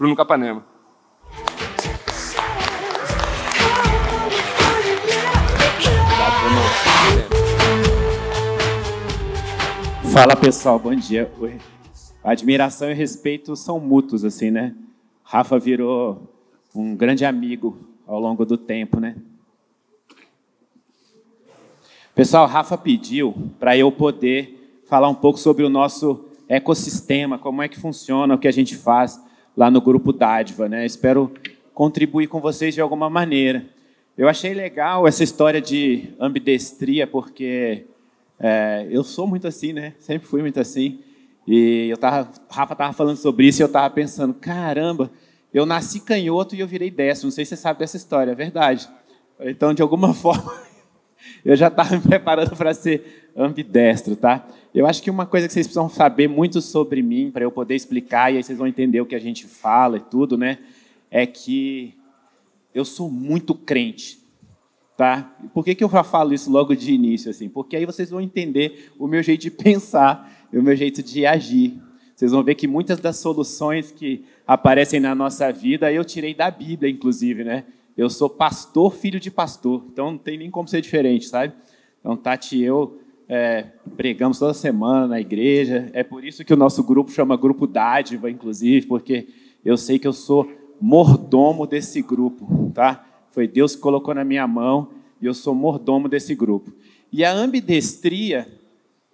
Bruno Capanema. Fala, pessoal, bom dia. A admiração e o respeito são mútuos, assim, né? Rafa virou um grande amigo ao longo do tempo, né? Pessoal, Rafa pediu para eu poder falar um pouco sobre o nosso ecossistema, como é que funciona, o que a gente faz lá no Grupo Dádiva, né? Espero contribuir com vocês de alguma maneira. Eu achei legal essa história de ambidestria, porque eu sou muito assim, né? Sempre fui muito assim. E Rafa estava falando sobre isso e eu estava pensando, caramba, eu nasci canhoto e eu virei destro. Não sei se você sabe dessa história, é verdade. Então, de alguma forma, eu já estava me preparando para ser ambidestro, tá? Eu acho que uma coisa que vocês precisam saber muito sobre mim, para eu poder explicar, e aí vocês vão entender o que a gente fala e tudo, né? É que eu sou muito crente. Tá? Por que eu já falo isso logo de início? Assim? Porque aí vocês vão entender o meu jeito de pensar e o meu jeito de agir. Vocês vão ver que muitas das soluções que aparecem na nossa vida eu tirei da Bíblia, inclusive, né? Eu sou pastor, filho de pastor, então não tem nem como ser diferente, sabe? Então, Tati e eu pregamos toda semana na igreja. É por isso que o nosso grupo chama Grupo Dádiva, inclusive, porque eu sei que eu sou mordomo desse grupo, tá? Foi Deus que colocou na minha mão e eu sou mordomo desse grupo. E a ambidestria,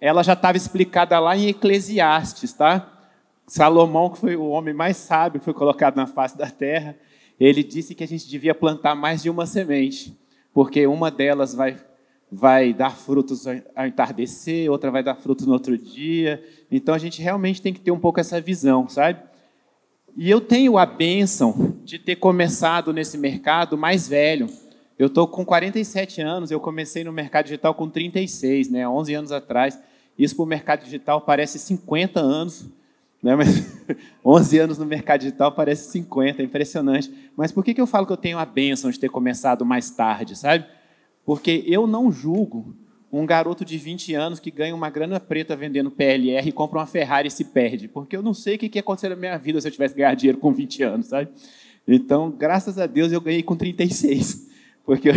ela já estava explicada lá em Eclesiastes, tá? Salomão, que foi o homem mais sábio que foi colocado na face da terra, ele disse que a gente devia plantar mais de uma semente, porque uma delas vai dar frutos ao entardecer, outra vai dar frutos no outro dia. Então, a gente realmente tem que ter um pouco essa visão, sabe? E eu tenho a bênção de ter começado nesse mercado mais velho. Eu estou com 47 anos, eu comecei no mercado digital com 36, né, 11 anos atrás. Isso para o mercado digital parece 50 anos, né, mas 11 anos no mercado digital parece 50, é impressionante. Mas por que eu falo que eu tenho a bênção de ter começado mais tarde, sabe? Porque eu não julgo um garoto de 20 anos que ganha uma grana preta vendendo PLR e compra uma Ferrari e se perde, porque eu não sei o que ia acontecer na minha vida se eu tivesse ganhado dinheiro com 20 anos, sabe? Então, graças a Deus, eu ganhei com 36, porque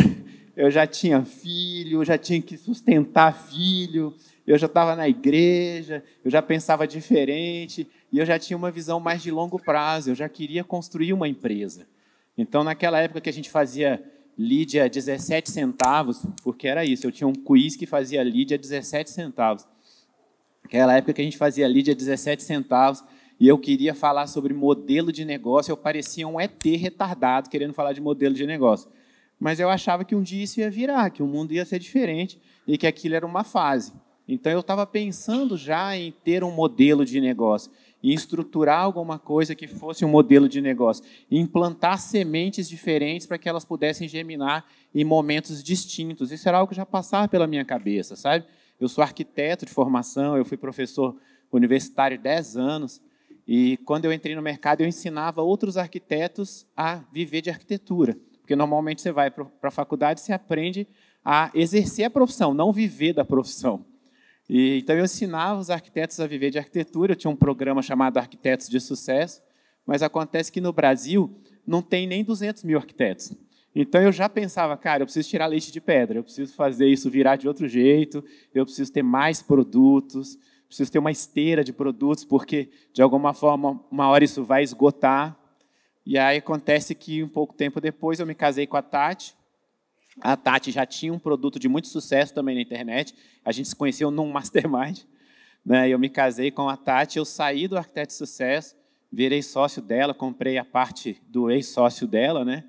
eu já tinha filho, eu já tinha que sustentar filho, eu já estava na igreja, eu já pensava diferente, e eu já tinha uma visão mais de longo prazo, eu já queria construir uma empresa. Então, naquela época que a gente fazia lead a 17 centavos, porque era isso, eu tinha um quiz que fazia lead a 17 centavos. Naquela época que a gente fazia lead a 17 centavos, e eu queria falar sobre modelo de negócio, eu parecia um ET retardado querendo falar de modelo de negócio. Mas eu achava que um dia isso ia virar, que o mundo ia ser diferente, e que aquilo era uma fase. Então, eu estava pensando já em ter um modelo de negócio, em estruturar alguma coisa que fosse um modelo de negócio, e implantar sementes diferentes para que elas pudessem germinar em momentos distintos. Isso era algo que já passava pela minha cabeça, sabe? Eu sou arquiteto de formação, eu fui professor universitário 10 anos, e quando eu entrei no mercado, eu ensinava outros arquitetos a viver de arquitetura, porque normalmente você vai para a faculdade e você aprende a exercer a profissão, não viver da profissão. Então, eu ensinava os arquitetos a viver de arquitetura. Eu tinha um programa chamado Arquitetos de Sucesso, mas acontece que no Brasil não tem nem 200 mil arquitetos. Então, eu já pensava, cara, eu preciso tirar leite de pedra, eu preciso fazer isso virar de outro jeito, eu preciso ter mais produtos, preciso ter uma esteira de produtos, porque, de alguma forma, uma hora isso vai esgotar. E aí acontece que, um pouco tempo depois, eu me casei com a Tati. A Tati já tinha um produto de muito sucesso também na internet. A gente se conheceu num mastermind, né? Eu me casei com a Tati, eu saí do Arquiteto de Sucesso, virei sócio dela, comprei a parte do ex-sócio dela, né?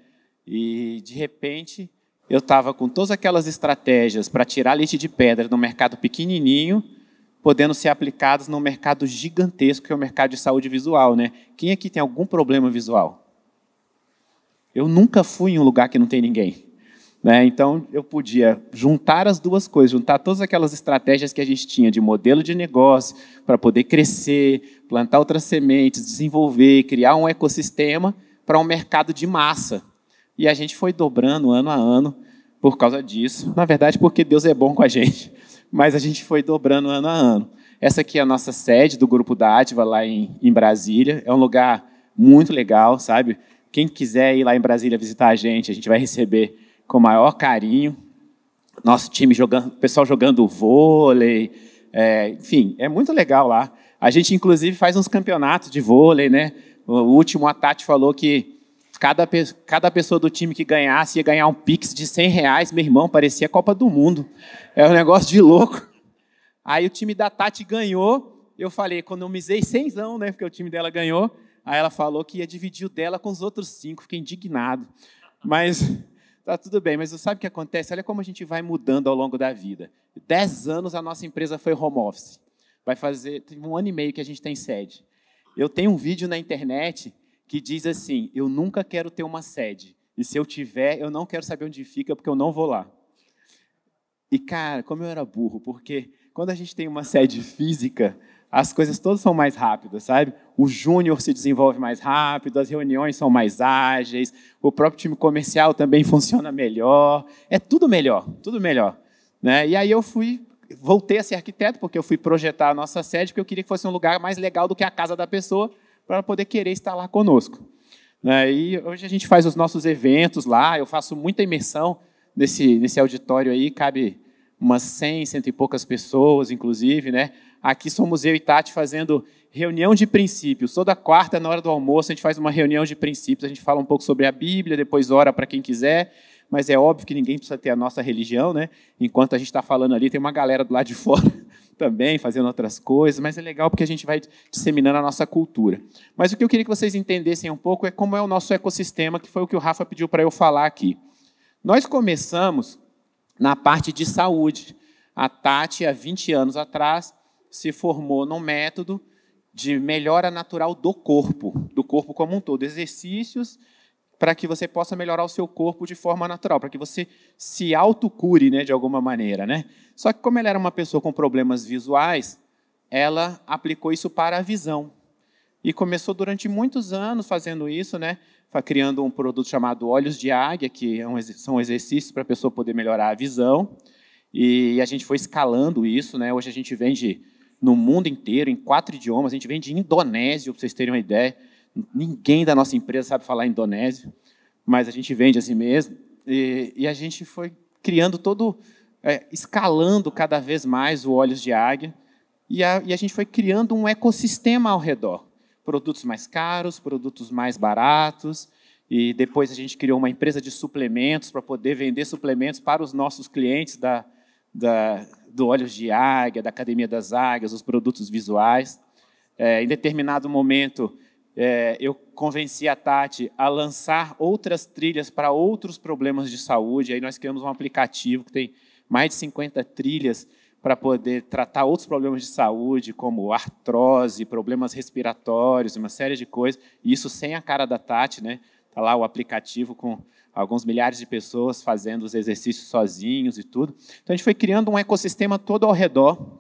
E, de repente, eu estava com todas aquelas estratégias para tirar leite de pedra no mercado pequenininho, podendo ser aplicadas no mercado gigantesco, que é o mercado de saúde visual, né? Quem aqui tem algum problema visual? Eu nunca fui em um lugar que não tem ninguém. Então, eu podia juntar as duas coisas, juntar todas aquelas estratégias que a gente tinha de modelo de negócio para poder crescer, plantar outras sementes, desenvolver, criar um ecossistema para um mercado de massa. E a gente foi dobrando ano a ano por causa disso. Na verdade, porque Deus é bom com a gente, mas a gente foi dobrando ano a ano. Essa aqui é a nossa sede do Grupo Dádiva, lá em Brasília. É um lugar muito legal, sabe? Quem quiser ir lá em Brasília visitar a gente vai receber com o maior carinho. Nosso time jogando, o pessoal jogando vôlei, enfim, é muito legal lá. A gente, inclusive, faz uns campeonatos de vôlei, né? O último, a Tati falou que cada pessoa do time que ganhasse ia ganhar um Pix de R$100. Meu irmão, parecia a Copa do Mundo. É um negócio de louco. Aí o time da Tati ganhou, eu falei, economizei 100, né? Porque o time dela ganhou. Aí ela falou que ia dividir o dela com os outros 5, fiquei indignado. Mas tá tudo bem, mas sabe o que acontece? Olha como a gente vai mudando ao longo da vida. 10 anos a nossa empresa foi home office. Tem 1 ano e meio que a gente tem sede. Eu tenho um vídeo na internet que diz assim, eu nunca quero ter uma sede. E se eu tiver, eu não quero saber onde fica, porque eu não vou lá. E, cara, como eu era burro, porque quando a gente tem uma sede física, as coisas todas são mais rápidas, sabe? O júnior se desenvolve mais rápido, as reuniões são mais ágeis, o próprio time comercial também funciona melhor, é tudo melhor, né? E aí eu voltei a ser arquiteto, porque eu fui projetar a nossa sede, porque eu queria que fosse um lugar mais legal do que a casa da pessoa, para ela poder querer estar lá conosco. E hoje a gente faz os nossos eventos lá, eu faço muita imersão nesse auditório aí, cabe umas 100 e poucas pessoas, inclusive, né? Aqui somos eu e Tati fazendo reunião de princípios. Toda quarta, na hora do almoço, a gente faz uma reunião de princípios. A gente fala um pouco sobre a Bíblia, depois ora para quem quiser, mas é óbvio que ninguém precisa ter a nossa religião, né? Enquanto a gente está falando ali, tem uma galera do lado de fora também, fazendo outras coisas, mas é legal porque a gente vai disseminando a nossa cultura. Mas o que eu queria que vocês entendessem um pouco é como é o nosso ecossistema, que foi o que o Rafa pediu para eu falar aqui. Nós começamos na parte de saúde. A Tati, há 20 anos atrás, se formou num método de melhora natural do corpo como um todo, exercícios para que você possa melhorar o seu corpo de forma natural, para que você se autocure, né, de alguma maneira, né? Só que como ela era uma pessoa com problemas visuais, ela aplicou isso para a visão. E começou durante muitos anos fazendo isso, né? Criando um produto chamado Olhos de Águia, que são exercícios para a pessoa poder melhorar a visão. E a gente foi escalando isso, né? Hoje a gente vende no mundo inteiro, em 4 idiomas. A gente vende em indonésio, para vocês terem uma ideia. Ninguém da nossa empresa sabe falar indonésio, mas a gente vende assim mesmo. E a gente foi criando escalando cada vez mais o Olhos de Águia. E a gente foi criando um ecossistema ao redor. Produtos mais caros, produtos mais baratos. E depois a gente criou uma empresa de suplementos para poder vender suplementos para os nossos clientes do Olhos de Águia, da Academia das Águias, os produtos visuais. Em determinado momento, eu convenci a Tati a lançar outras trilhas para outros problemas de saúde. Aí nós criamos um aplicativo que tem mais de 50 trilhas para poder tratar outros problemas de saúde, como artrose, problemas respiratórios, uma série de coisas. E isso sem a cara da Tati, né? Está lá o aplicativo com alguns milhares de pessoas fazendo os exercícios sozinhos e tudo. Então, a gente foi criando um ecossistema todo ao redor,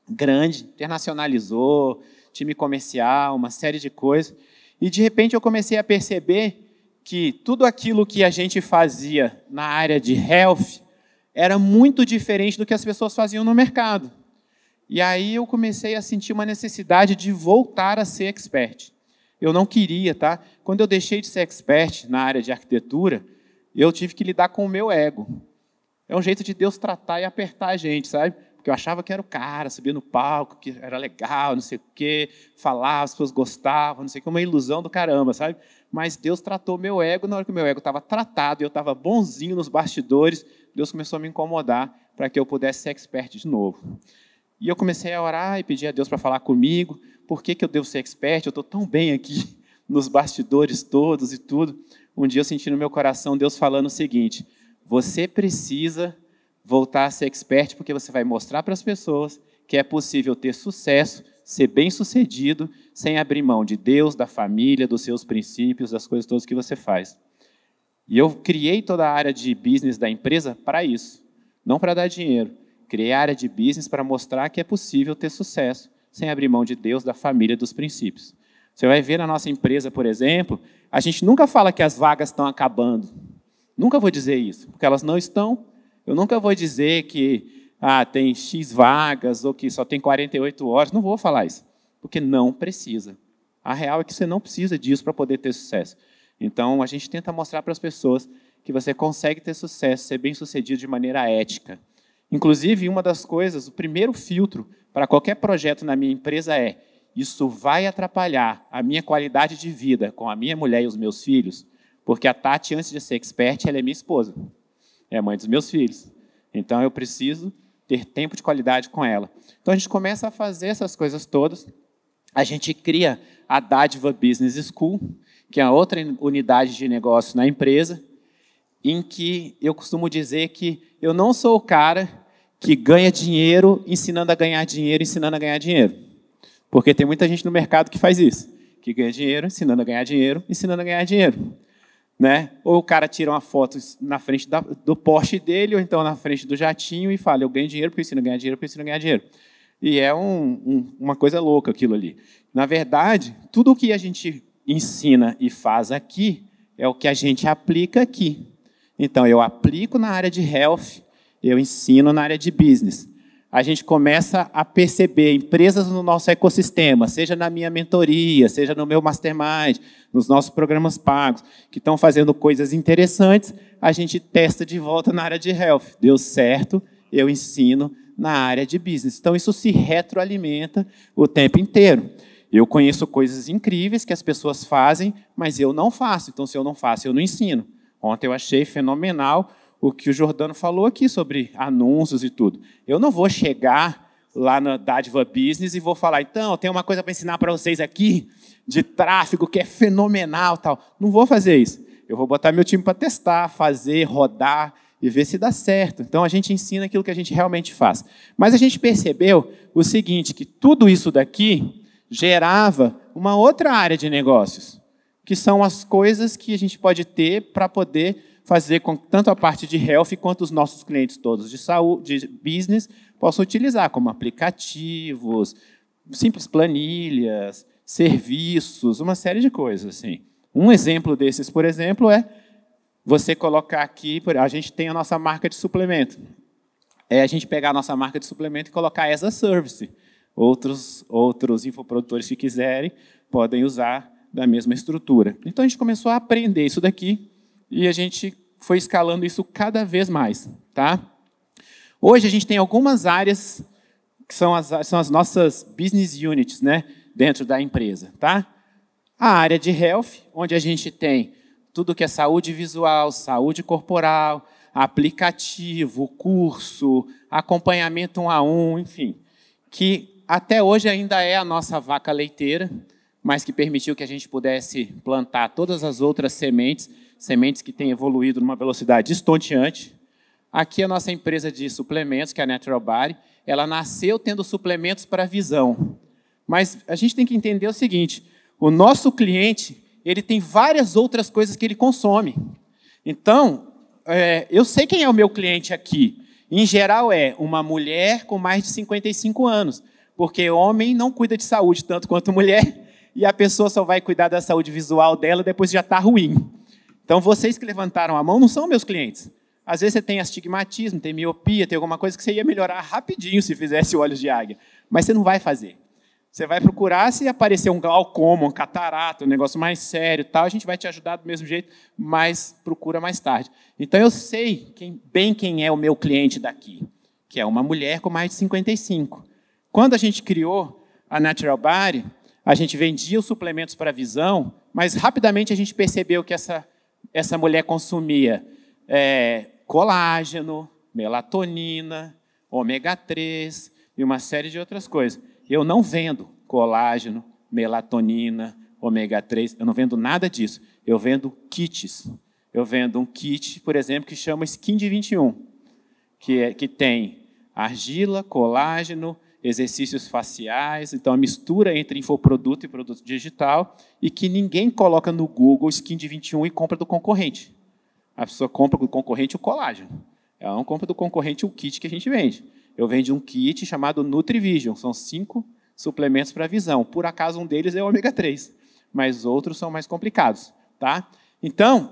grande, internacionalizou, time comercial, uma série de coisas. E, de repente, eu comecei a perceber que tudo aquilo que a gente fazia na área de health era muito diferente do que as pessoas faziam no mercado. E aí eu comecei a sentir uma necessidade de voltar a ser expert. Eu não queria, tá? Quando eu deixei de ser expert na área de arquitetura, eu tive que lidar com o meu ego. É um jeito de Deus tratar e apertar a gente, sabe? Porque eu achava que era o cara, subia no palco, que era legal, não sei o quê, falava, as pessoas gostavam, não sei o quê, uma ilusão do caramba, sabe? Mas Deus tratou o meu ego, na hora que o meu ego estava tratado e eu estava bonzinho nos bastidores, Deus começou a me incomodar para que eu pudesse ser expert de novo. E eu comecei a orar e pedir a Deus para falar comigo, por que eu devo ser expert? Eu estou tão bem aqui nos bastidores todos e tudo. Um dia eu senti no meu coração Deus falando o seguinte, você precisa voltar a ser expert porque você vai mostrar para as pessoas que é possível ter sucesso, ser bem-sucedido, sem abrir mão de Deus, da família, dos seus princípios, das coisas todas que você faz. E eu criei toda a área de business da empresa para isso, não para dar dinheiro. Criei a área de business para mostrar que é possível ter sucesso, sem abrir mão de Deus, da família, dos princípios. Você vai ver na nossa empresa, por exemplo, a gente nunca fala que as vagas estão acabando. Nunca vou dizer isso, porque elas não estão. Eu nunca vou dizer que tem X vagas ou que só tem 48 horas. Não vou falar isso, porque não precisa. A real é que você não precisa disso para poder ter sucesso. Então, a gente tenta mostrar para as pessoas que você consegue ter sucesso, ser bem-sucedido de maneira ética. Inclusive, uma das coisas, o primeiro filtro para qualquer projeto na minha empresa é: isso vai atrapalhar a minha qualidade de vida com a minha mulher e os meus filhos? Porque a Tati, antes de ser expert, ela é minha esposa. É a mãe dos meus filhos. Então, eu preciso ter tempo de qualidade com ela. Então, a gente começa a fazer essas coisas todas. A gente cria a Dádiva Business School, que é a outra unidade de negócio na empresa, em que eu costumo dizer que eu não sou o cara que ganha dinheiro ensinando a ganhar dinheiro, ensinando a ganhar dinheiro. Porque tem muita gente no mercado que faz isso, que ganha dinheiro, ensinando a ganhar dinheiro, ensinando a ganhar dinheiro. Né? Ou o cara tira uma foto na frente do Porsche dele, ou então na frente do jatinho e fala: eu ganho dinheiro porque eu ensino a ganhar dinheiro, porque eu ensino a ganhar dinheiro. E é uma coisa louca aquilo ali. Na verdade, tudo o que a gente ensina e faz aqui é o que a gente aplica aqui. Então, eu aplico na área de health, eu ensino na área de business. A gente começa a perceber empresas no nosso ecossistema, seja na minha mentoria, seja no meu mastermind, nos nossos programas pagos, que estão fazendo coisas interessantes, a gente testa de volta na área de health. Deu certo, eu ensino na área de business. Então, isso se retroalimenta o tempo inteiro. Eu conheço coisas incríveis que as pessoas fazem, mas eu não faço. Então, se eu não faço, eu não ensino. Ontem eu achei fenomenal o que o Jordano falou aqui sobre anúncios e tudo. Eu não vou chegar lá na Dádiva Business e vou falar: então, tem uma coisa para ensinar para vocês aqui, de tráfego, que é fenomenal, tal. Não vou fazer isso. Eu vou botar meu time para testar, fazer, rodar e ver se dá certo. Então, a gente ensina aquilo que a gente realmente faz. Mas a gente percebeu o seguinte, que tudo isso daqui gerava uma outra área de negócios, que são as coisas que a gente pode ter para poder fazer com que tanto a parte de health quanto os nossos clientes todos de saúde, de business, possam utilizar, como aplicativos, simples planilhas, serviços, uma série de coisas. Assim. Um exemplo desses, por exemplo, é você colocar aqui, a gente tem a nossa marca de suplemento. É a gente pegar a nossa marca de suplemento e colocar as a service. Outros infoprodutores que quiserem podem usar da mesma estrutura. Então, a gente começou a aprender isso daqui e a gente foi escalando isso cada vez mais. Tá? Hoje, a gente tem algumas áreas que são as nossas business units, né, dentro da empresa. Tá? A área de health, onde a gente tem tudo que é saúde visual, saúde corporal, aplicativo, curso, acompanhamento 1 a 1, enfim, que até hoje ainda é a nossa vaca leiteira, mas que permitiu que a gente pudesse plantar todas as outras sementes que têm evoluído numa velocidade estonteante. Aqui a nossa empresa de suplementos, que é a Natural Body, ela nasceu tendo suplementos para visão. Mas a gente tem que entender o seguinte, o nosso cliente, ele tem várias outras coisas que ele consome. Então, eu sei quem é o meu cliente aqui. Em geral, é uma mulher com mais de 55 anos, porque homem não cuida de saúde tanto quanto mulher, e a pessoa só vai cuidar da saúde visual dela depois que já está ruim. Então, vocês que levantaram a mão não são meus clientes. Às vezes você tem astigmatismo, tem miopia, tem alguma coisa que você ia melhorar rapidinho se fizesse olhos de águia, mas você não vai fazer. Você vai procurar, se aparecer um glaucoma, um catarata, um negócio mais sério, tal, a gente vai te ajudar do mesmo jeito, mas procura mais tarde. Então, eu sei bem quem é o meu cliente daqui, que é uma mulher com mais de 55. Quando a gente criou a Natural Body, a gente vendia os suplementos para visão, mas rapidamente a gente percebeu que essa mulher consumia colágeno, melatonina, ômega 3 e uma série de outras coisas. Eu não vendo colágeno, melatonina, ômega 3, eu não vendo nada disso. Eu vendo kits. Eu vendo um kit, por exemplo, que chama Skin de 21, que tem argila, colágeno, exercícios faciais, então a mistura entre infoproduto e produto digital, e que ninguém coloca no Google Skin de 21 e compra do concorrente. A pessoa compra do concorrente o colágeno. Ela não compra do concorrente o kit que a gente vende. Eu vendo um kit chamado NutriVision, são 5 suplementos para visão. Por acaso, um deles é o ômega 3, mas outros são mais complicados. Tá? Então,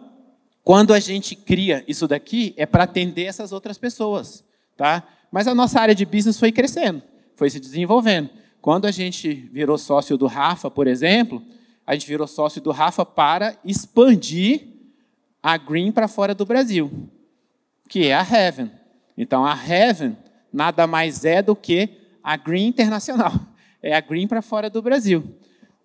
quando a gente cria isso daqui, é para atender essas outras pessoas. Tá? Mas a nossa área de business foi crescendo, foi se desenvolvendo. Quando a gente virou sócio do Rafa, por exemplo, a gente virou sócio do Rafa para expandir a Green para fora do Brasil, que é a Heaven. Então, a Heaven nada mais é do que a Green internacional. É a Green para fora do Brasil.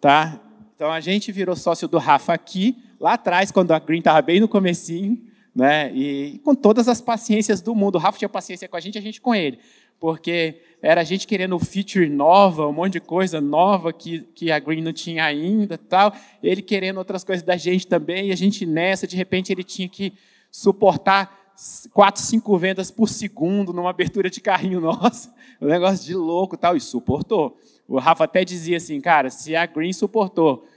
Tá? Então, a gente virou sócio do Rafa aqui, lá atrás, quando a Green estava bem no comecinho, né? E com todas as paciências do mundo. O Rafa tinha paciência com a gente com ele. Porque era a gente querendo feature nova, um monte de coisa nova que a Green não tinha ainda, tal. Ele querendo outras coisas da gente também, e a gente nessa, de repente, ele tinha que suportar 4, 5 vendas por segundo numa abertura de carrinho nossa, um negócio de louco, tal, e suportou. O Rafa até dizia assim, cara, se a Green suportou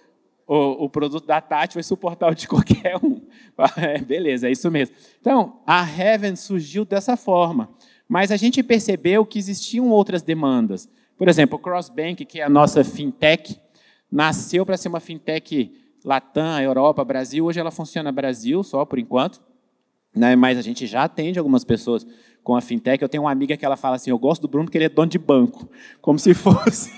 o produto da Tati, vai suportar o de qualquer um. Beleza, é isso mesmo. Então, a Heaven surgiu dessa forma. Mas a gente percebeu que existiam outras demandas. Por exemplo, o Crossbank, que é a nossa fintech, nasceu para ser uma fintech Latam, Europa, Brasil. Hoje ela funciona no Brasil, só por enquanto. Né? Mas a gente já atende algumas pessoas com a fintech. Eu tenho uma amiga que ela fala assim, eu gosto do Bruno porque ele é dono de banco. Como se fosse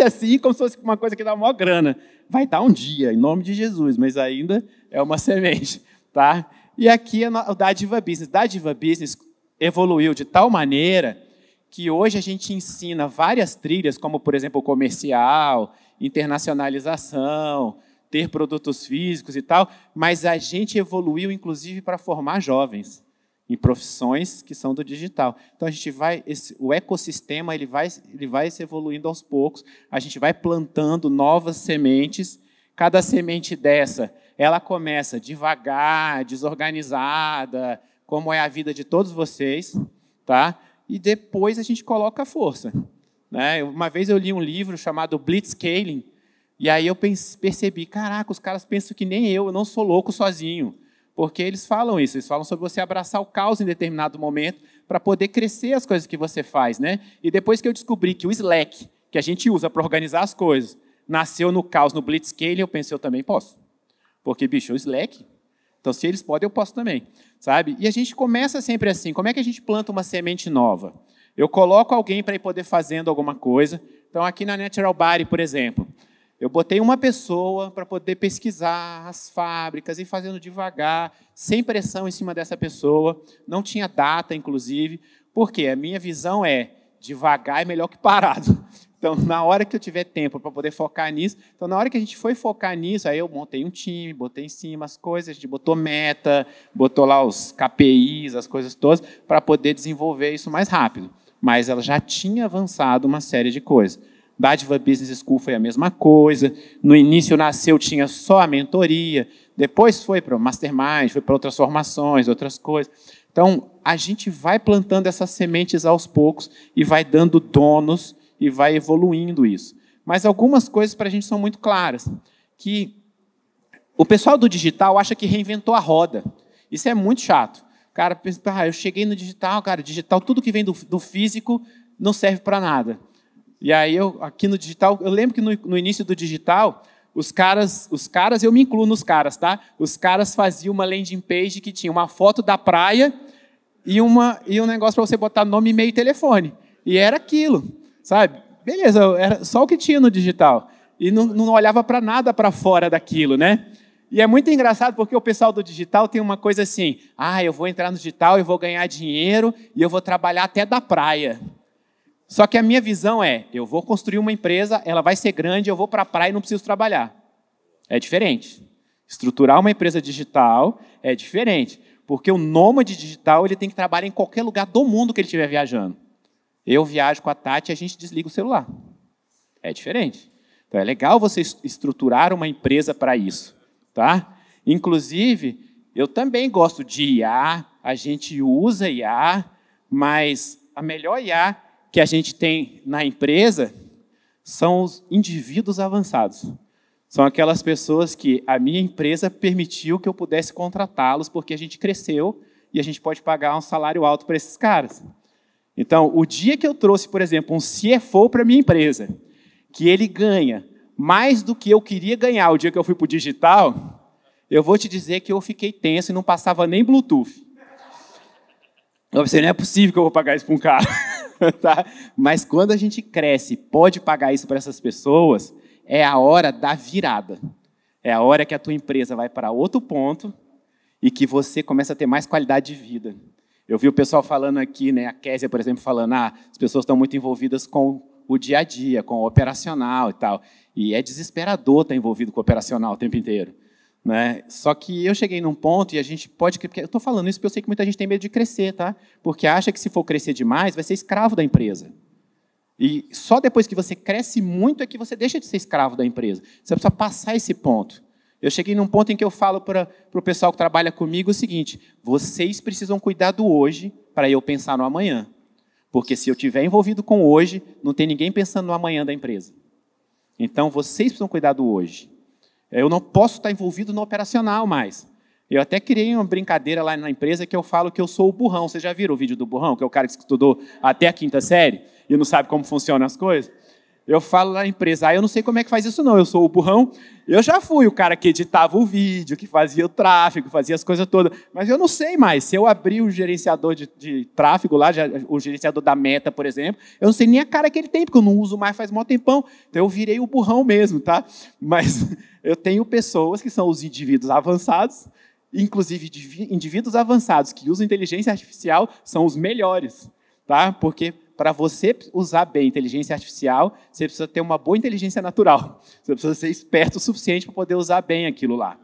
assim, como se fosse uma coisa que dá maior grana. Vai dar um dia, em nome de Jesus, mas ainda é uma semente. Tá? E aqui é o Dádiva Business. Dádiva Business evoluiu de tal maneira que hoje a gente ensina várias trilhas, como, por exemplo, o comercial, internacionalização, ter produtos físicos e tal, mas a gente evoluiu, inclusive, para formar jovens em profissões que são do digital. Então, a gente vai, o ecossistema ele vai se evoluindo aos poucos, a gente vai plantando novas sementes, cada semente dessa, ela começa devagar, desorganizada, como é a vida de todos vocês, tá? E depois a gente coloca a força. Né? Uma vez eu li um livro chamado Blitzscaling, e aí eu percebi, caraca, os caras pensam que nem eu não sou louco sozinho, porque eles falam isso, eles falam sobre você abraçar o caos em determinado momento para poder crescer as coisas que você faz. Né? E depois que eu descobri que o Slack, que a gente usa para organizar as coisas, nasceu no caos, no Blitzscaling, eu pensei, eu também posso. Porque, bicho, o Slack... Então, se eles podem, eu posso também, sabe? E a gente começa sempre assim. Como é que a gente planta uma semente nova? Eu coloco alguém para ir poder fazendo alguma coisa. Então, aqui na Natural Body, por exemplo, eu botei uma pessoa para poder pesquisar as fábricas e fazendo devagar, sem pressão em cima dessa pessoa. Não tinha data, inclusive, porque a minha visão é devagar é melhor que parado. Então, na hora que eu tiver tempo para poder focar nisso, então, na hora que a gente foi focar nisso, aí eu montei um time, botei em cima as coisas, a gente botou meta, botou lá os KPIs, as coisas todas, para poder desenvolver isso mais rápido. Mas ela já tinha avançado uma série de coisas. Dádiva Business School foi a mesma coisa. No início nasceu, tinha só a mentoria, depois foi para o Mastermind, foi para outras formações, outras coisas. Então, a gente vai plantando essas sementes aos poucos e vai dando donos e vai evoluindo isso. Mas algumas coisas para a gente são muito claras, que o pessoal do digital acha que reinventou a roda. Isso é muito chato. O cara pensa, eu cheguei no digital, cara, digital, tudo que vem do físico não serve para nada. E aí, aqui no digital, eu lembro que no início do digital, os caras, eu me incluo nos caras, tá? Os caras faziam uma landing page que tinha uma foto da praia e um negócio para você botar nome, e-mail e telefone. E era aquilo. Sabe? Beleza, era só o que tinha no digital. E não olhava para nada para fora daquilo, né? E é muito engraçado porque o pessoal do digital tem uma coisa assim, eu vou entrar no digital, eu vou ganhar dinheiro e eu vou trabalhar até da praia. Só que a minha visão é, eu vou construir uma empresa, ela vai ser grande, eu vou para a praia e não preciso trabalhar. É diferente. Estruturar uma empresa digital é diferente. Porque o nômade digital ele tem que trabalhar em qualquer lugar do mundo que ele estiver viajando. Eu viajo com a Tati e a gente desliga o celular. É diferente. Então, é legal você estruturar uma empresa para isso. Tá? Inclusive, eu também gosto de IA, a gente usa IA, mas a melhor IA que a gente tem na empresa são os indivíduos avançados. São aquelas pessoas que a minha empresa permitiu que eu pudesse contratá-los, porque a gente cresceu e a gente pode pagar um salário alto para esses caras. Então, o dia que eu trouxe, por exemplo, um CFO para a minha empresa, que ele ganha mais do que eu queria ganhar o dia que eu fui para o digital, eu vou te dizer que eu fiquei tenso e não passava nem Bluetooth. Eu pensei, não é possível que eu vou pagar isso para um cara. Tá? Mas quando a gente cresce e pode pagar isso para essas pessoas, é a hora da virada. É a hora que a tua empresa vai para outro ponto e que você começa a ter mais qualidade de vida. Eu vi o pessoal falando aqui, né, a Késia, por exemplo, falando, as pessoas estão muito envolvidas com o dia a dia, com o operacional e tal. E é desesperador estar envolvido com o operacional o tempo inteiro. Né? Só que eu cheguei num ponto e a gente pode... Eu estou falando isso porque eu sei que muita gente tem medo de crescer, tá? Porque acha que se for crescer demais, vai ser escravo da empresa. E só depois que você cresce muito é que você deixa de ser escravo da empresa. Você precisa passar esse ponto. Eu cheguei num ponto em que eu falo para o pessoal que trabalha comigo o seguinte: vocês precisam cuidar do hoje para eu pensar no amanhã. Porque se eu estiver envolvido com o hoje, não tem ninguém pensando no amanhã da empresa. Então, vocês precisam cuidar do hoje. Eu não posso estar envolvido no operacional mais. Eu até criei uma brincadeira lá na empresa que eu falo que eu sou o burrão. Vocês já viram o vídeo do burrão? Que é o cara que estudou até a 5ª série e não sabe como funcionam as coisas? Eu falo na empresa, eu não sei como é que faz isso não, eu sou o burrão. Eu já fui o cara que editava o vídeo, que fazia o tráfego, fazia as coisas todas, mas eu não sei mais. Se eu abrir o gerenciador de tráfego lá, o gerenciador da Meta, por exemplo, eu não sei nem a cara que ele tem, porque eu não uso mais faz mó tempão. Então eu virei o burrão mesmo, tá? Mas eu tenho pessoas que são os indivíduos avançados, inclusive indivíduos avançados que usam inteligência artificial são os melhores, tá? Porque para você usar bem inteligência artificial, você precisa ter uma boa inteligência natural. Você precisa ser esperto o suficiente para poder usar bem aquilo lá.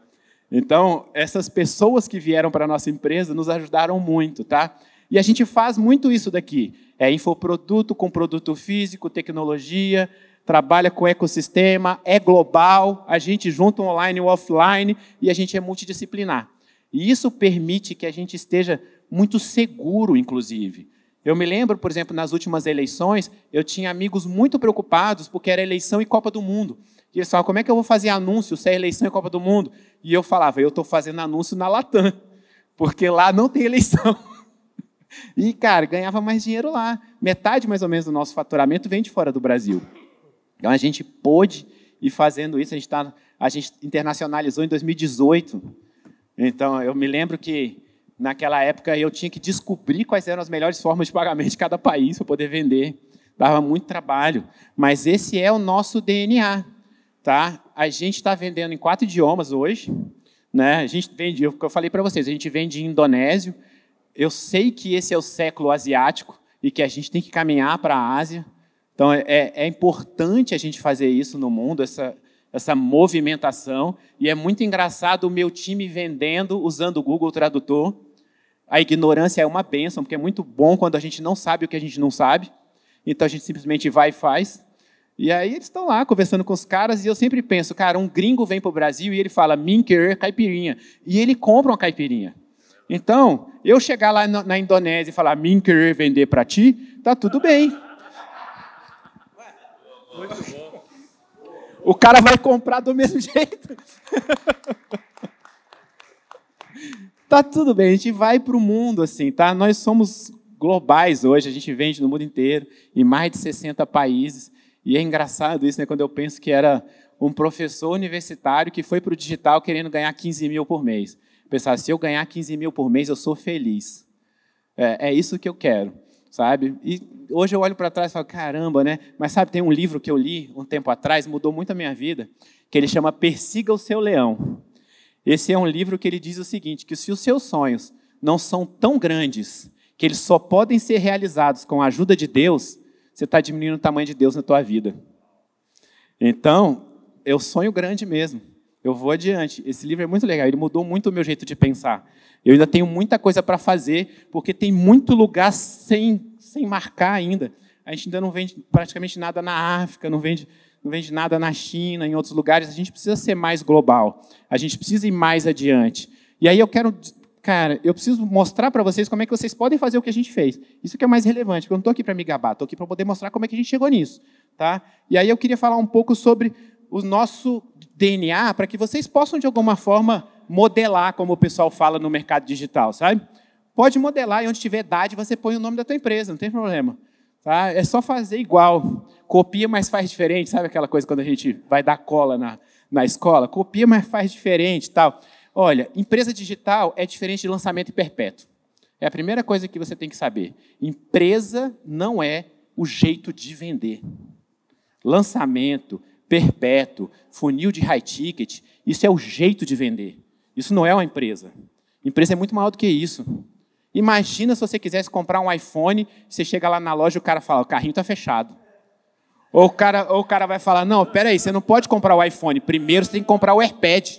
Então, essas pessoas que vieram para a nossa empresa nos ajudaram muito, tá? E a gente faz muito isso daqui. É infoproduto com produto físico, tecnologia, trabalha com ecossistema, é global, a gente junta o online e o offline e a gente é multidisciplinar. E isso permite que a gente esteja muito seguro, inclusive. Eu me lembro, por exemplo, nas últimas eleições, eu tinha amigos muito preocupados porque era eleição e Copa do Mundo. E eles falavam, como é que eu vou fazer anúncio se é eleição e Copa do Mundo? E eu falava, eu estou fazendo anúncio na Latam, porque lá não tem eleição. E, cara, ganhava mais dinheiro lá. Metade, mais ou menos, do nosso faturamento vem de fora do Brasil. Então, a gente pôde ir fazendo isso. A gente internacionalizou em 2018. Então, eu me lembro que naquela época, eu tinha que descobrir quais eram as melhores formas de pagamento de cada país para poder vender. Dava muito trabalho. Mas esse é o nosso DNA. Tá? A gente está vendendo em 4 idiomas hoje. Né? A gente vende, eu falei para vocês, a gente vende em indonésio. Eu sei que esse é o século asiático e que a gente tem que caminhar para a Ásia. Então, é importante a gente fazer isso no mundo, essa movimentação. E é muito engraçado o meu time vendendo, usando o Google Tradutor. A ignorância é uma bênção, porque é muito bom quando a gente não sabe o que a gente não sabe. Então, a gente simplesmente vai e faz. E aí, eles estão lá conversando com os caras, e eu sempre penso, cara, um gringo vem para o Brasil e ele fala, min querer caipirinha. E ele compra uma caipirinha. Então, eu chegar lá na Indonésia e falar, min querer vender para ti, tá tudo bem. Muito bom. O cara vai comprar do mesmo jeito. Tá tudo bem, a gente vai para o mundo assim, tá? Nós somos globais hoje, a gente vende no mundo inteiro, em mais de 60 países. E é engraçado isso, né? Quando eu penso que era um professor universitário que foi para o digital querendo ganhar 15 mil por mês. Pensar, se eu ganhar 15 mil por mês, eu sou feliz. É isso que eu quero, sabe? E hoje eu olho para trás e falo, caramba, né? Mas sabe, tem um livro que eu li um tempo atrás, mudou muito a minha vida, que ele chama Persiga o Seu Leão. Esse é um livro que ele diz o seguinte, que se os seus sonhos não são tão grandes, que eles só podem ser realizados com a ajuda de Deus, você está diminuindo o tamanho de Deus na tua vida. Então, eu sonho grande mesmo. Eu vou adiante. Esse livro é muito legal, ele mudou muito o meu jeito de pensar. Eu ainda tenho muita coisa para fazer, porque tem muito lugar sem marcar ainda. A gente ainda não vende praticamente nada na África, não vende nada na China, em outros lugares. A gente precisa ser mais global. A gente precisa ir mais adiante. E aí eu preciso mostrar para vocês como é que vocês podem fazer o que a gente fez. Isso que é mais relevante, porque eu não estou aqui para me gabar, estou aqui para poder mostrar como é que a gente chegou nisso. Tá? E aí eu queria falar um pouco sobre o nosso DNA, para que vocês possam, de alguma forma, modelar, como o pessoal fala no mercado digital, sabe? Pode modelar, e onde tiver idade, você põe o nome da tua empresa, não tem problema. Tá? É só fazer igual. Copia, mas faz diferente. Sabe aquela coisa quando a gente vai dar cola na escola? Copia, mas faz diferente. Tal. Olha, empresa digital é diferente de lançamento perpétuo. É a primeira coisa que você tem que saber. Empresa não é o jeito de vender. Lançamento, perpétuo, funil de high ticket, isso é o jeito de vender. Isso não é uma empresa. Empresa é muito maior do que isso. Imagina se você quisesse comprar um iPhone, você chega lá na loja e o cara fala, o carrinho está fechado. Ou o cara vai falar, não, peraí, você não pode comprar o iPhone, primeiro você tem que comprar o AirPad.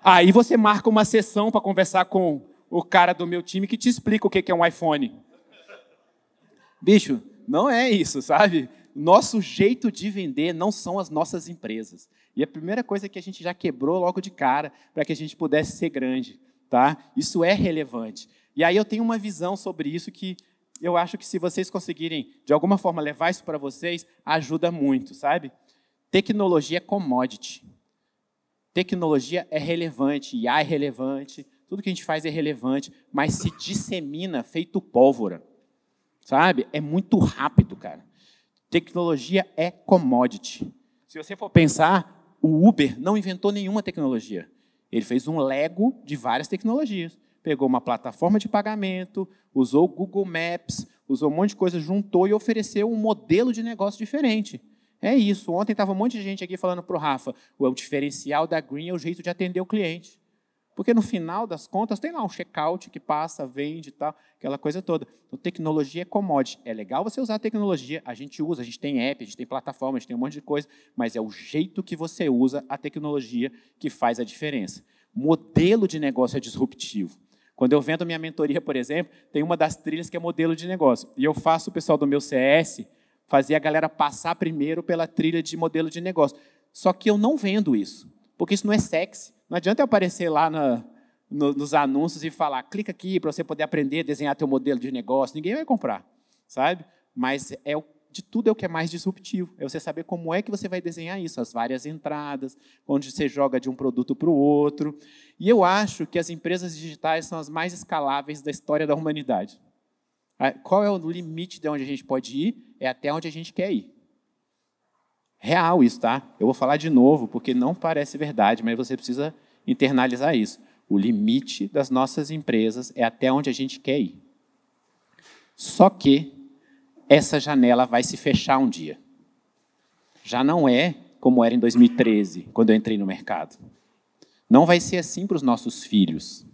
Aí você marca uma sessão para conversar com o cara do meu time que te explica o que é um iPhone. Bicho, não é isso, sabe? Nosso jeito de vender não são as nossas empresas. E a primeira coisa que a gente já quebrou logo de cara para que a gente pudesse ser grande, tá? Isso é relevante. E aí eu tenho uma visão sobre isso que eu acho que se vocês conseguirem, de alguma forma, levar isso para vocês, ajuda muito, sabe? Tecnologia é commodity. Tecnologia é relevante, IA é relevante, tudo que a gente faz é relevante, mas se dissemina feito pólvora, sabe? É muito rápido, cara. Tecnologia é commodity. Se você for pensar, o Uber não inventou nenhuma tecnologia. Ele fez um Lego de várias tecnologias. Pegou uma plataforma de pagamento, usou o Google Maps, usou um monte de coisa, juntou e ofereceu um modelo de negócio diferente. É isso. Ontem estava um monte de gente aqui falando para o Rafa, o diferencial da Green é o jeito de atender o cliente. Porque no final das contas tem lá um checkout que passa, vende e tal, aquela coisa toda. Então, tecnologia é commodity. É legal você usar a tecnologia, a gente usa, a gente tem app, a gente tem plataforma, a gente tem um monte de coisa, mas é o jeito que você usa a tecnologia que faz a diferença. Modelo de negócio é disruptivo. Quando eu vendo minha mentoria, por exemplo, tem uma das trilhas que é modelo de negócio. E eu faço o pessoal do meu CS fazer a galera passar primeiro pela trilha de modelo de negócio. Só que eu não vendo isso, porque isso não é sexy. Não adianta eu aparecer lá nos anúncios e falar, clica aqui para você poder aprender a desenhar teu modelo de negócio. Ninguém vai comprar, sabe? Mas de tudo é o que é mais disruptivo. É você saber como é que você vai desenhar isso, as várias entradas, onde você joga de um produto para o outro. E eu acho que as empresas digitais são as mais escaláveis da história da humanidade. Qual é o limite de onde a gente pode ir? É até onde a gente quer ir. Real isso, tá? Eu vou falar de novo, porque não parece verdade, mas você precisa internalizar isso. O limite das nossas empresas é até onde a gente quer ir. Só que essa janela vai se fechar um dia. Já não é como era em 2013, quando eu entrei no mercado. Não vai ser assim para os nossos filhos.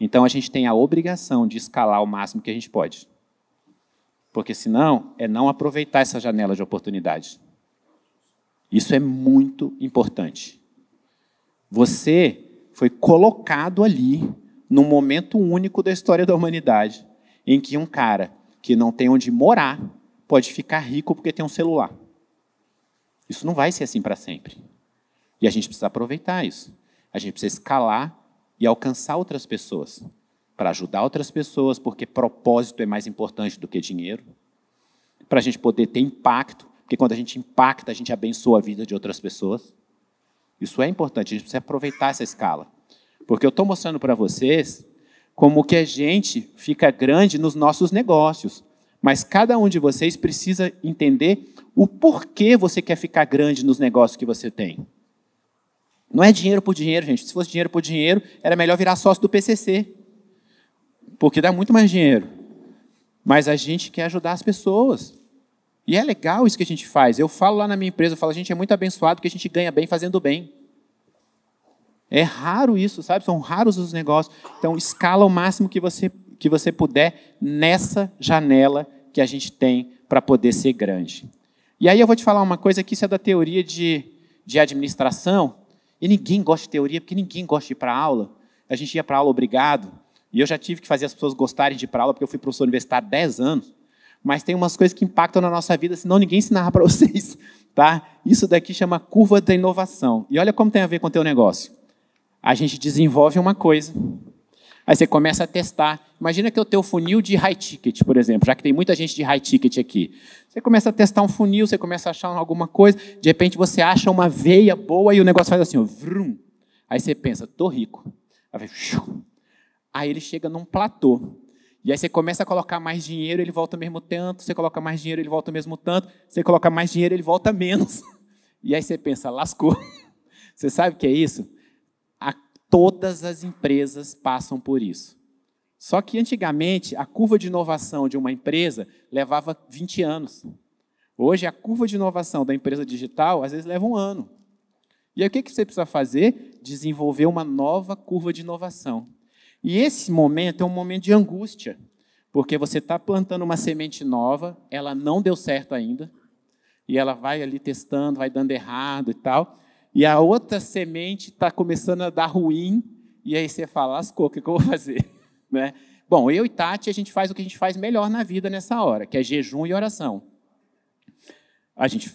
Então, a gente tem a obrigação de escalar o máximo que a gente pode. Porque, senão, é não aproveitar essa janela de oportunidade. Isso é muito importante. Você foi colocado ali, num momento único da história da humanidade, em que um cara que não tem onde morar pode ficar rico porque tem um celular. Isso não vai ser assim para sempre. E a gente precisa aproveitar isso. A gente precisa escalar e alcançar outras pessoas, para ajudar outras pessoas, porque propósito é mais importante do que dinheiro, para a gente poder ter impacto, porque quando a gente impacta, a gente abençoa a vida de outras pessoas. Isso é importante, a gente precisa aproveitar essa escala. Porque eu estou mostrando para vocês como que a gente fica grande nos nossos negócios, mas cada um de vocês precisa entender o porquê você quer ficar grande nos negócios que você tem. Não é dinheiro por dinheiro, gente. Se fosse dinheiro por dinheiro, era melhor virar sócio do PCC, porque dá muito mais dinheiro. Mas a gente quer ajudar as pessoas. E é legal isso que a gente faz. Eu falo lá na minha empresa, eu falo, a gente é muito abençoado porque a gente ganha bem fazendo bem. É raro isso, sabe? São raros os negócios. Então, escala o máximo que você puder nessa janela que a gente tem para poder ser grande. E aí eu vou te falar uma coisa que isso é da teoria de administração. E ninguém gosta de teoria, porque ninguém gosta de ir para a aula. A gente ia para a aula obrigado. E eu já tive que fazer as pessoas gostarem de ir para a aula, porque eu fui professor universitário há 10 anos. Mas tem umas coisas que impactam na nossa vida, senão ninguém ensinava para vocês. Tá? Isso daqui chama curva da inovação. E olha como tem a ver com o teu negócio. A gente desenvolve uma coisa, aí você começa a testar. Imagina que o teu funil de high ticket, por exemplo, já que tem muita gente de high ticket aqui. Você começa a testar um funil, você começa a achar alguma coisa, de repente você acha uma veia boa e o negócio faz assim, ó, vrum. Aí você pensa, tô rico. Aí ele chega num platô. E aí você começa a colocar mais dinheiro, ele volta mesmo tanto, você coloca mais dinheiro, ele volta mesmo tanto, você coloca mais dinheiro, ele volta menos. E aí você pensa, lascou. Você sabe o que é isso? Todas as empresas passam por isso. Só que, antigamente, a curva de inovação de uma empresa levava 20 anos. Hoje, a curva de inovação da empresa digital, às vezes, leva um ano. E aí, o que você precisa fazer? Desenvolver uma nova curva de inovação. E esse momento é um momento de angústia, porque você está plantando uma semente nova, ela não deu certo ainda, e ela vai ali testando, vai dando errado e tal, e a outra semente está começando a dar ruim, e aí você fala, lascou, o que eu vou fazer? Né? Bom, eu e Tati, a gente faz o que a gente faz melhor na vida nessa hora, que é jejum e oração. A gente,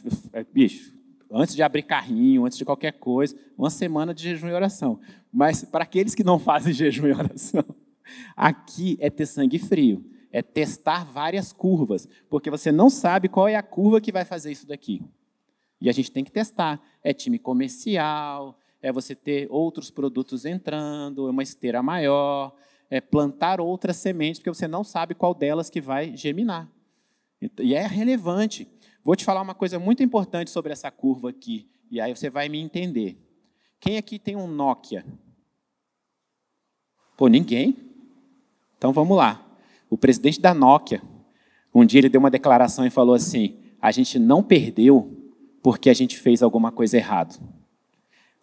bicho, antes de abrir carrinho, antes de qualquer coisa, uma semana de jejum e oração. Mas para aqueles que não fazem jejum e oração, aqui é ter sangue frio, é testar várias curvas, porque você não sabe qual é a curva que vai fazer isso daqui. E a gente tem que testar. É time comercial, é você ter outros produtos entrando, é uma esteira maior, é plantar outras sementes, porque você não sabe qual delas que vai germinar. E é relevante. Vou te falar uma coisa muito importante sobre essa curva aqui, e aí você vai me entender. Quem aqui tem um Nokia? Pô, ninguém? Então vamos lá. O presidente da Nokia, um dia ele deu uma declaração e falou assim, a gente não perdeu porque a gente fez alguma coisa errada.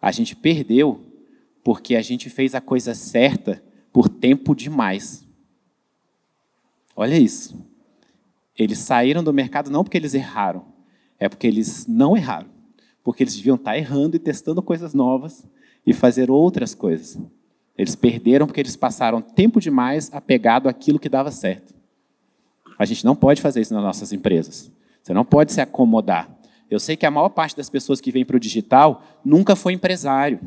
A gente perdeu porque a gente fez a coisa certa por tempo demais. Olha isso. Eles saíram do mercado não porque eles erraram, é porque eles não erraram. Porque eles deviam estar errando e testando coisas novas e fazer outras coisas. Eles perderam porque eles passaram tempo demais apegado àquilo que dava certo. A gente não pode fazer isso nas nossas empresas. Você não pode se acomodar. Eu sei que a maior parte das pessoas que vêm para o digital nunca foi empresário.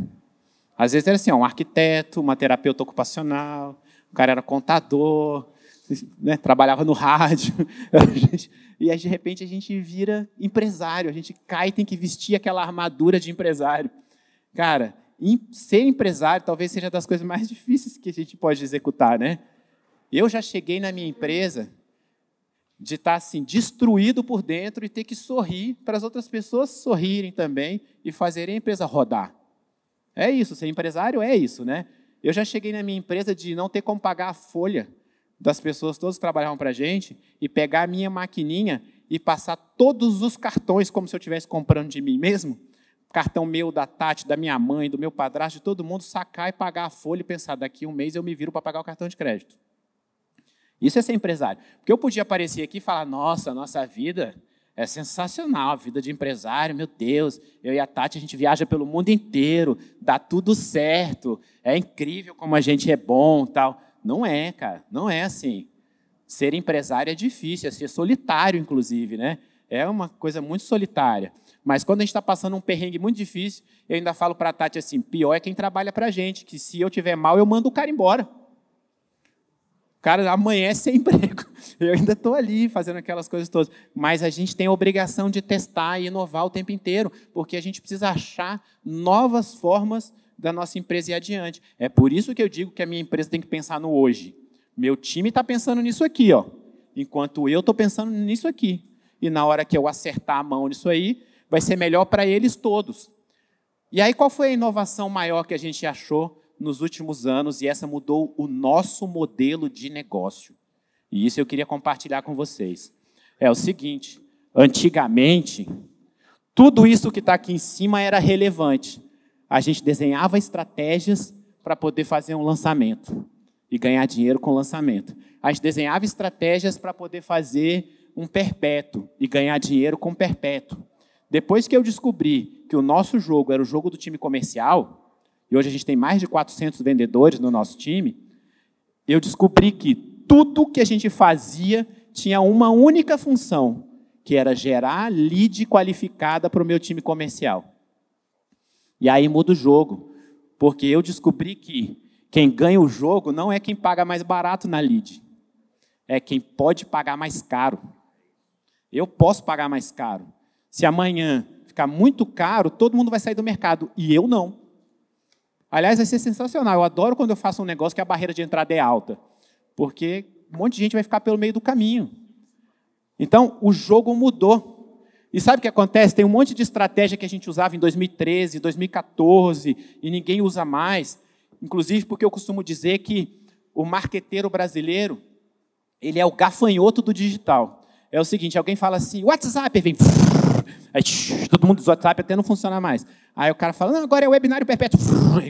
Às vezes era assim, um arquiteto, uma terapeuta ocupacional, o cara era contador, né, trabalhava no rádio. E aí, de repente, a gente vira empresário, a gente cai e tem que vestir aquela armadura de empresário. Cara, ser empresário talvez seja das coisas mais difíceis que a gente pode executar, né? Eu já cheguei na minha empresa de estar assim, destruído por dentro e ter que sorrir para as outras pessoas sorrirem também e fazerem a empresa rodar. É isso, ser empresário é isso, né? Eu já cheguei na minha empresa de não ter como pagar a folha das pessoas todas que trabalhavam para a gente e pegar a minha maquininha e passar todos os cartões como se eu estivesse comprando de mim mesmo, cartão meu, da Tati, da minha mãe, do meu padrasto, de todo mundo, sacar e pagar a folha e pensar, daqui um mês eu me viro para pagar o cartão de crédito. Isso é ser empresário. Porque eu podia aparecer aqui e falar, nossa, a nossa vida é sensacional, a vida de empresário, meu Deus, eu e a Tati, a gente viaja pelo mundo inteiro, dá tudo certo, é incrível como a gente é bom, tal. Não é, cara, não é assim. Ser empresário é difícil, é ser solitário, inclusive, né? É uma coisa muito solitária. Mas quando a gente está passando um perrengue muito difícil, eu ainda falo para a Tati assim, pior é quem trabalha para a gente, que se eu tiver mal, eu mando o cara embora. O cara amanhece sem emprego. Eu ainda estou ali fazendo aquelas coisas todas. Mas a gente tem a obrigação de testar e inovar o tempo inteiro, porque a gente precisa achar novas formas da nossa empresa ir adiante. É por isso que eu digo que a minha empresa tem que pensar no hoje. Meu time está pensando nisso aqui, ó, enquanto eu estou pensando nisso aqui. E na hora que eu acertar a mão nisso aí, vai ser melhor para eles todos. E aí, qual foi a inovação maior que a gente achou nos últimos anos, e essa mudou o nosso modelo de negócio? E isso eu queria compartilhar com vocês. É o seguinte, antigamente, tudo isso que está aqui em cima era relevante. A gente desenhava estratégias para poder fazer um lançamento e ganhar dinheiro com o lançamento. A gente desenhava estratégias para poder fazer um perpétuo e ganhar dinheiro com perpétuo. Depois que eu descobri que o nosso jogo era o jogo do time comercial, e hoje a gente tem mais de 400 vendedores no nosso time, eu descobri que tudo que a gente fazia tinha uma única função, que era gerar lead qualificada para o meu time comercial. E aí muda o jogo, porque eu descobri que quem ganha o jogo não é quem paga mais barato na lead, é quem pode pagar mais caro. Eu posso pagar mais caro. Se amanhã ficar muito caro, todo mundo vai sair do mercado, e eu não. Aliás, vai ser sensacional. Eu adoro quando eu faço um negócio que a barreira de entrada é alta, porque um monte de gente vai ficar pelo meio do caminho. Então, o jogo mudou. E sabe o que acontece? Tem um monte de estratégia que a gente usava em 2013, 2014, e ninguém usa mais. Inclusive porque eu costumo dizer que o marqueteiro brasileiro, ele é o gafanhoto do digital. é o seguinte, alguém fala assim, WhatsApp, vem... Aí, todo mundo usa o WhatsApp até não funciona mais. Aí o cara fala, não, agora é webinário perpétuo.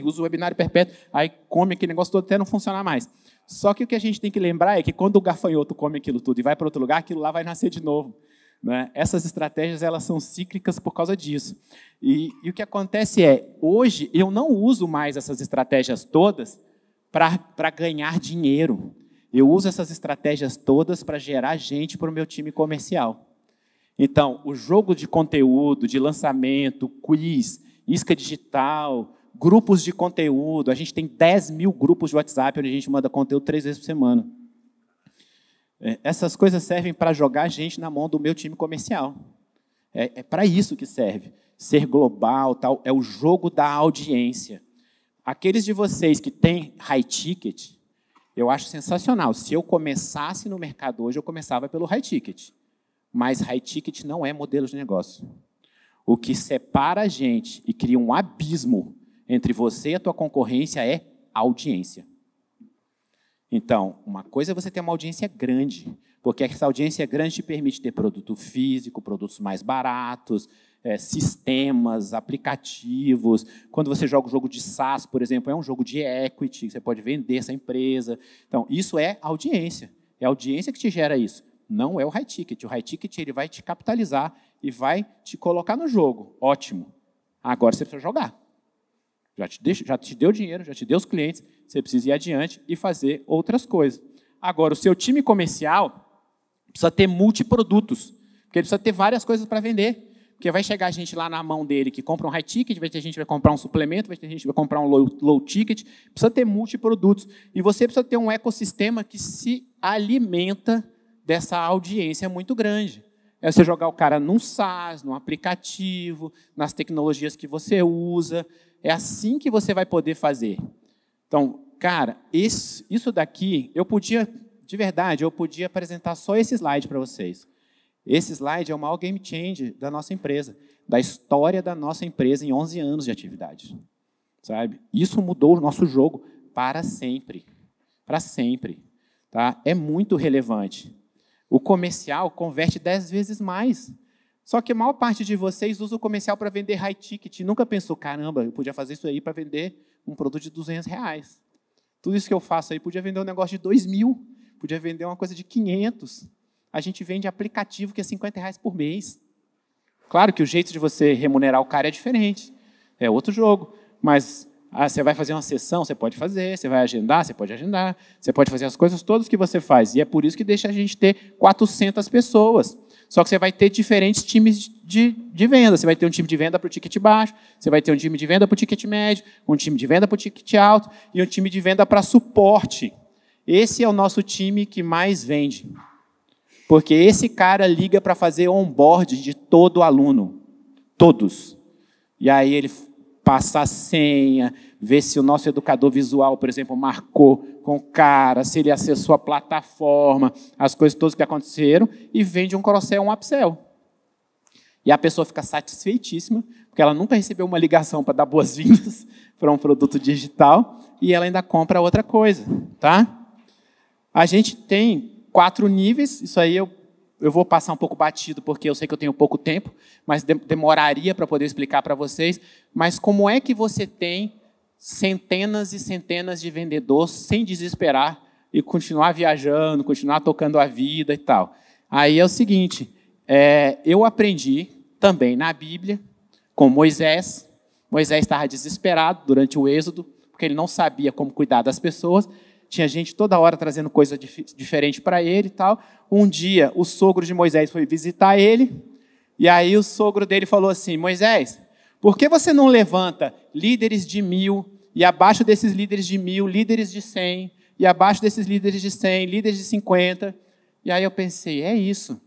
Usa o webinário perpétuo, aí come aquele negócio todo até não funcionar mais. Só que o que a gente tem que lembrar é que quando o gafanhoto come aquilo tudo e vai para outro lugar, aquilo lá vai nascer de novo. Né? Essas estratégias elas são cíclicas por causa disso. E o que acontece é, hoje eu não uso mais essas estratégias todas para ganhar dinheiro. Eu uso essas estratégias todas para gerar gente para o meu time comercial. Então, o jogo de conteúdo, de lançamento, quiz, isca digital, grupos de conteúdo, a gente tem 10 mil grupos de WhatsApp onde a gente manda conteúdo 3 vezes por semana. Essas coisas servem para jogar gente na mão do meu time comercial. É para isso que serve. Ser global, tal, é o jogo da audiência. Aqueles de vocês que têm high ticket, eu acho sensacional. Se eu começasse no mercado hoje, eu começava pelo high ticket. Mas high ticket não é modelo de negócio. O que separa a gente e cria um abismo entre você e a tua concorrência é audiência. Então, uma coisa é você ter uma audiência grande, porque essa audiência grande te permite ter produto físico, produtos mais baratos, sistemas, aplicativos. Quando você joga o jogo de SaaS, por exemplo, é um jogo de equity, você pode vender essa empresa. Então, isso é audiência. É a audiência que te gera isso. Não é o high ticket. O high ticket ele vai te capitalizar e vai te colocar no jogo. Ótimo. Agora você precisa jogar. Já te deu dinheiro, já te deu os clientes, você precisa ir adiante e fazer outras coisas. Agora, o seu time comercial precisa ter multiprodutos, porque ele precisa ter várias coisas para vender. Porque vai chegar gente lá na mão dele que compra um high ticket, vai ter gente que vai comprar um suplemento, vai ter gente que vai comprar um low ticket, precisa ter multiprodutos. E você precisa ter um ecossistema que se alimenta dessa audiência muito grande. É você jogar o cara num SaaS, num aplicativo, nas tecnologias que você usa. É assim que você vai poder fazer. Então, cara, isso daqui, eu podia, de verdade, eu podia apresentar só esse slide para vocês. Esse slide é o maior game changer da nossa empresa, da história da nossa empresa em 11 anos de atividade. Sabe? Isso mudou o nosso jogo para sempre. Para sempre. Tá? É muito relevante. O comercial converte 10 vezes mais. Só que a maior parte de vocês usa o comercial para vender high ticket e nunca pensou, caramba, eu podia fazer isso aí para vender um produto de R$200. Tudo isso que eu faço aí podia vender um negócio de 2.000, podia vender uma coisa de 500. A gente vende aplicativo que é R$50 por mês. Claro que o jeito de você remunerar o cara é diferente, é outro jogo, mas você vai fazer uma sessão, você pode fazer, você vai agendar, você pode agendar, você pode fazer as coisas todas que você faz, e é por isso que deixa a gente ter 400 pessoas. Só que você vai ter diferentes times de venda. Você vai ter um time de venda para o ticket baixo, você vai ter um time de venda para o ticket médio, um time de venda para o ticket alto e um time de venda para suporte. Esse é o nosso time que mais vende. Porque esse cara liga para fazer onboard de todo aluno. Todos. E aí ele passa a senha, vê se o nosso educador visual, por exemplo, marcou com o cara, se ele acessou a plataforma, as coisas todas que aconteceram, e vende um cross-sell, um upsell. E a pessoa fica satisfeitíssima, porque ela nunca recebeu uma ligação para dar boas-vindas para um produto digital, e ela ainda compra outra coisa. Tá? A gente tem 4 níveis, isso aí eu vou passar um pouco batido, porque eu sei que eu tenho pouco tempo, mas demoraria para poder explicar para vocês. Mas como é que você tem centenas e centenas de vendedores sem desesperar e continuar viajando, continuar tocando a vida e tal? Aí é o seguinte, eu aprendi também na Bíblia com Moisés. Moisés estava desesperado durante o êxodo, porque ele não sabia como cuidar das pessoas. Tinha gente toda hora trazendo coisa diferente para ele e tal. Um dia, o sogro de Moisés foi visitar ele, e aí o sogro dele falou assim, Moisés, por que você não levanta líderes de 1.000, e abaixo desses líderes de 1.000, líderes de 100, e abaixo desses líderes de 100, líderes de 50? E aí eu pensei, é isso.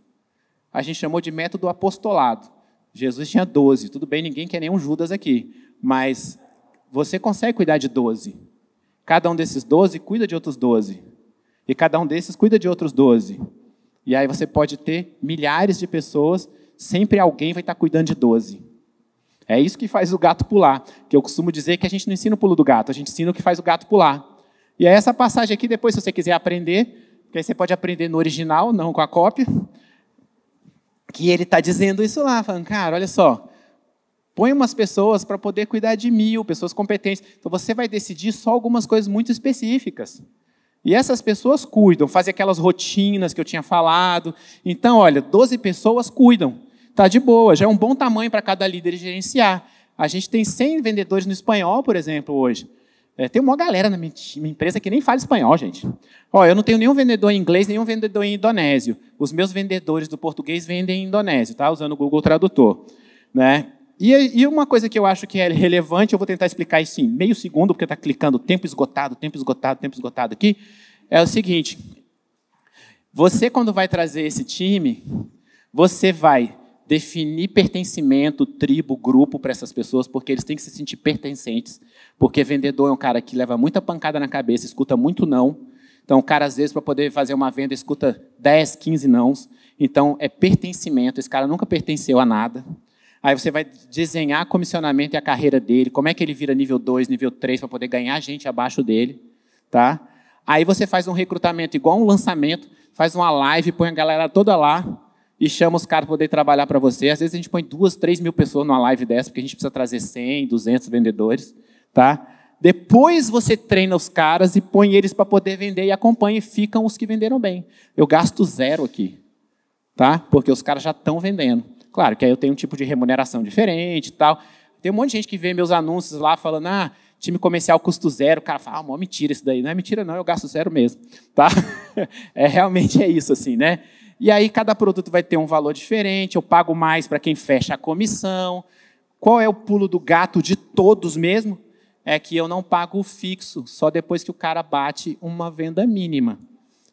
A gente chamou de método apostolado. Jesus tinha 12, tudo bem, ninguém quer nenhum Judas aqui, mas você consegue cuidar de 12. Cada um desses 12 cuida de outros 12. E cada um desses cuida de outros 12. E aí você pode ter milhares de pessoas, sempre alguém vai estar cuidando de 12. É isso que faz o gato pular. Que eu costumo dizer que a gente não ensina o pulo do gato, a gente ensina o que faz o gato pular. E aí essa passagem aqui, depois, se você quiser aprender, porque aí você pode aprender no original, não com a cópia. que ele está dizendo isso lá, falando, cara, olha só, põe umas pessoas para poder cuidar de 1000, pessoas competentes. Então, você vai decidir só algumas coisas muito específicas. E essas pessoas cuidam, fazem aquelas rotinas que eu tinha falado. Então, olha, 12 pessoas cuidam. Está de boa, já é um bom tamanho para cada líder gerenciar. A gente tem 100 vendedores no espanhol, por exemplo, hoje. Tem uma galera na minha empresa que nem fala espanhol, gente. Eu não tenho nenhum vendedor em inglês, nenhum vendedor em indonésio. Os meus vendedores do português vendem em indonésio, tá? Usando o Google Tradutor. Né? E uma coisa que eu acho que é relevante, eu vou tentar explicar isso em meio segundo, porque está clicando tempo esgotado aqui, é o seguinte. Você, quando vai trazer esse time, você vai definir pertencimento, tribo, grupo para essas pessoas, porque eles têm que se sentir pertencentes. Porque vendedor é um cara que leva muita pancada na cabeça, escuta muito não. Então, o cara, às vezes, para poder fazer uma venda, escuta 10, 15 nãos. Então, é pertencimento. Esse cara nunca pertenceu a nada. Aí você vai desenhar comissionamento e a carreira dele, como é que ele vira nível 2, nível 3, para poder ganhar gente abaixo dele. Tá? Aí você faz um recrutamento igual um lançamento, faz uma live, põe a galera toda lá, e chama os caras para poder trabalhar para você. Às vezes a gente põe 2, 3 mil pessoas numa live dessa, porque a gente precisa trazer 100, 200 vendedores. Tá? Depois você treina os caras e põe eles para poder vender e acompanha, e ficam os que venderam bem. Eu gasto 0 aqui, tá? Porque os caras já estão vendendo. Claro que aí eu tenho um tipo de remuneração diferente e tal. Tem um monte de gente que vê meus anúncios lá falando, time comercial custo 0. O cara fala, mó mentira isso daí. Não é mentira não, eu gasto 0 mesmo. Tá? Realmente é isso, assim, né? E aí cada produto vai ter um valor diferente, eu pago mais para quem fecha a comissão. Qual é o pulo do gato de todos mesmo? É que eu não pago o fixo, só depois que o cara bate uma venda mínima.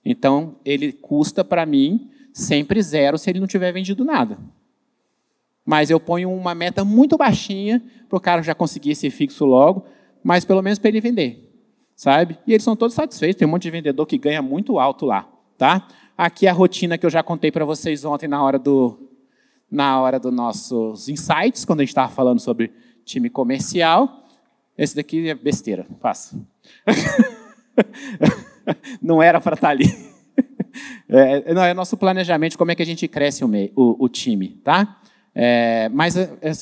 Então, ele custa para mim sempre 0 se ele não tiver vendido nada. Mas eu ponho uma meta muito baixinha para o cara já conseguir esse fixo logo, mas pelo menos para ele vender, sabe? E eles são todos satisfeitos, tem um monte de vendedor que ganha muito alto lá, tá? Aqui a rotina que eu já contei para vocês ontem na hora dos nossos insights, quando a gente estava falando sobre time comercial. Esse daqui é besteira, faça. Não era para estar ali. Não, é nosso planejamento, como é que a gente cresce o time, tá? Mas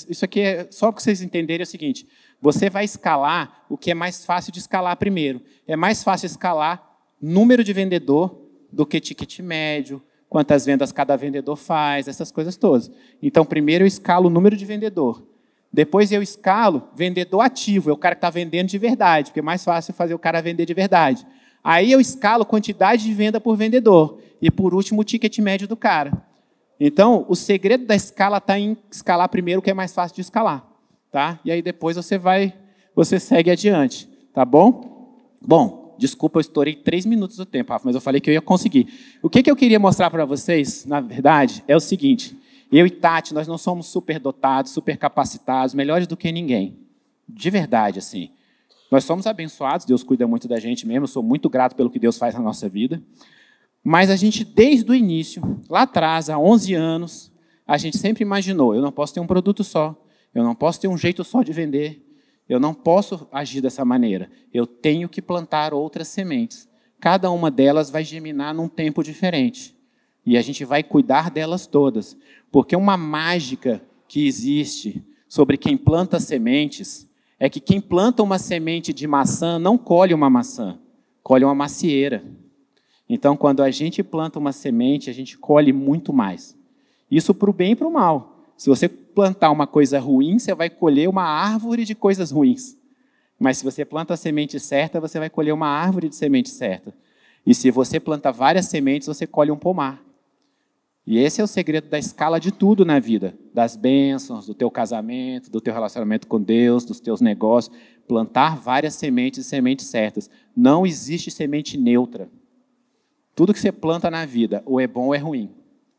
isso aqui é só para vocês entenderem o seguinte, você vai escalar o que é mais fácil de escalar primeiro. É mais fácil escalar número de vendedor do que ticket médio, quantas vendas cada vendedor faz, essas coisas todas. Então, primeiro eu escalo o número de vendedor. Depois eu escalo vendedor ativo, é o cara que está vendendo de verdade, porque é mais fácil fazer o cara vender de verdade. Aí eu escalo quantidade de venda por vendedor. E, por último, o ticket médio do cara. Então, o segredo da escala está em escalar primeiro o que é mais fácil de escalar. Tá? E aí depois você segue adiante. Tá bom? Bom, desculpa, eu estourei 3 minutos do tempo, Rafa, mas eu falei que eu ia conseguir. O que eu queria mostrar para vocês, na verdade, é o seguinte. Eu e Tati, nós não somos super dotados, super capacitados, melhores do que ninguém. De verdade, assim. Nós somos abençoados, Deus cuida muito da gente mesmo, eu sou muito grato pelo que Deus faz na nossa vida. Mas a gente, desde o início, lá atrás, há 11 anos, a gente sempre imaginou, eu não posso ter um produto só, eu não posso ter um jeito só de vender, eu não posso agir dessa maneira, eu tenho que plantar outras sementes. Cada uma delas vai germinar num tempo diferente. E a gente vai cuidar delas todas. Porque uma mágica que existe sobre quem planta sementes é que quem planta uma semente de maçã não colhe uma maçã, colhe uma macieira. Então, quando a gente planta uma semente, a gente colhe muito mais. Isso para o bem e para o mal. Se você plantar uma coisa ruim, você vai colher uma árvore de coisas ruins. Mas se você planta a semente certa, você vai colher uma árvore de semente certa. E se você planta várias sementes, você colhe um pomar. E esse é o segredo da escala de tudo na vida. Das bênçãos, do teu casamento, do teu relacionamento com Deus, dos teus negócios. Plantar várias sementes e sementes certas. Não existe semente neutra. Tudo que você planta na vida, ou é bom ou é ruim.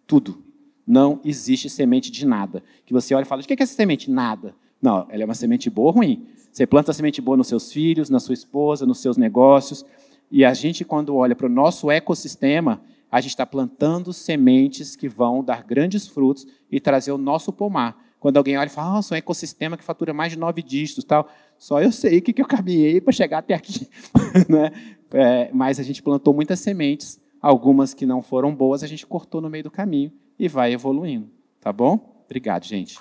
Tudo. Não existe semente de nada. Que você olha e fala, de que é essa semente? Nada. Não, ela é uma semente boa ou ruim. Você planta a semente boa nos seus filhos, na sua esposa, nos seus negócios. E a gente, quando olha para o nosso ecossistema, a gente está plantando sementes que vão dar grandes frutos e trazer o nosso pomar. Quando alguém olha e fala, nossa, um ecossistema que fatura mais de 9 dígitos, tal. Só eu sei o que eu caminhei para chegar até aqui. Né? Mas a gente plantou muitas sementes, algumas que não foram boas, a gente cortou no meio do caminho e vai evoluindo. Tá bom? Obrigado, gente.